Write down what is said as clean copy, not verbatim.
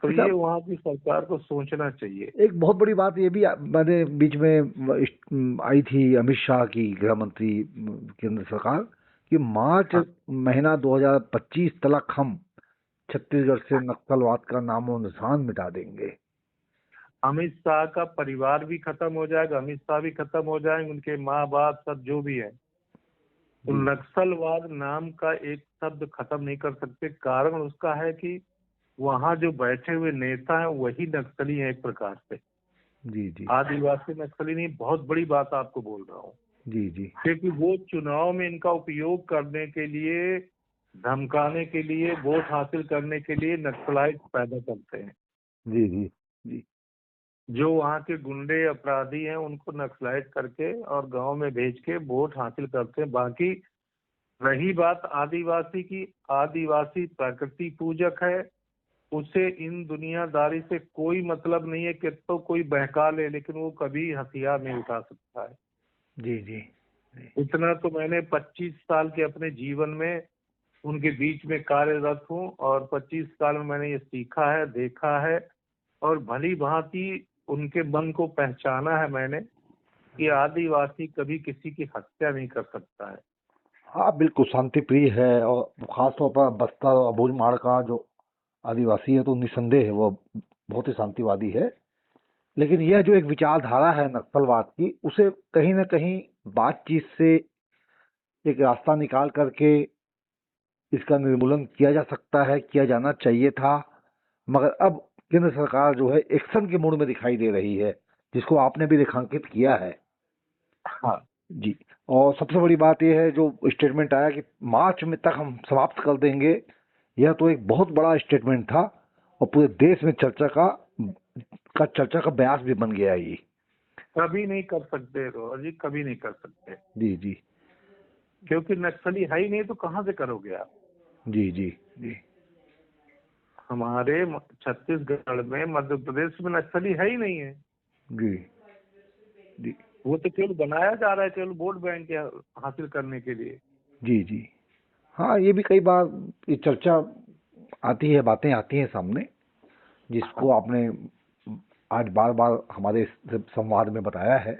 तो अच्छा, ये वहाँ की सरकार को सोचना चाहिए। एक बहुत बड़ी बात ये भी मैंने बीच में आई थी, अमित शाह की, गृह मंत्री केंद्र सरकार, कि मार्च हाँ, महीना 2025 तक हम छत्तीसगढ़ से नक्सलवाद का नामो निशान मिटा देंगे। अमित शाह का परिवार भी खत्म हो जाएगा, अमित शाह भी खत्म हो जाएंगे, उनके माँ बाप सब जो भी है। तो जी नक्सलवाद नाम का एक शब्द खत्म नहीं कर सकते। कारण उसका है कि वहाँ जो बैठे हुए नेता हैं वही नक्सली हैं एक प्रकार से। जी जी आदिवासी नक्सली नहीं, बहुत बड़ी बात आपको बोल रहा हूँ। जी जी क्योंकि वो चुनाव में इनका उपयोग करने के लिए, धमकाने के लिए, वोट हासिल करने के लिए नक्सलाइट पैदा करते हैं। जी जी जी जो वहाँ के गुंडे अपराधी हैं उनको नक्सलाइट करके और गांव में भेज के वोट हासिल करते हैं। बाकी रही बात आदिवासी की, आदिवासी प्रकृति पूजक है, उसे इन दुनियादारी से कोई मतलब नहीं है कि तो कोई बहका ले, लेकिन वो कभी हथियार नहीं उठा सकता है। जी जी जी इतना तो मैंने 25 साल के अपने जीवन में उनके बीच में कार्यरत हूँ, और 25 साल में मैंने ये सीखा है, देखा है, और भली भांति उनके मन को पहचाना है मैंने कि आदिवासी कभी किसी की हत्या नहीं कर सकता है। हाँ, बिल्कुल शांति प्रिय है। और खास तौर पर बस्तर और भोजमाड़ का जो आदिवासी है, तो निस्संदेह है वो बहुत ही शांतिवादी है। लेकिन यह जो एक विचारधारा है नक्सलवाद की, उसे कहीं ना कहीं बातचीत से एक रास्ता निकाल करके इसका निर्मूलन किया जा सकता है, किया जाना चाहिए था। मगर अब केंद्र सरकार जो है एक्शन के मूड में दिखाई दे रही है, जिसको आपने भी रेखांकित किया है। हाँ, जी। और सबसे बड़ी बात यह है जो स्टेटमेंट आया कि मार्च में तक हम समाप्त कर देंगे, यह तो एक बहुत बड़ा स्टेटमेंट था और पूरे देश में चर्चा का ब्यास भी बन गया ये। कभी नहीं कर सकते रोहन जी, कभी नहीं कर सकते, जी जी क्योंकि नक्सली है ही नहीं तो कहाँ से करोगे आप। जी जी जी हमारे छत्तीसगढ़ में, मध्य प्रदेश में नक्सली है ही नहीं है। जी जी वो तो केवल बनाया जा रहा है, केवल वोट बैंक के हासिल करने के लिए। जी जी हाँ, ये भी कई बार ये चर्चा आती है, बातें आती हैं सामने, जिसको आपने आज बार बार हमारे संवाद में बताया है।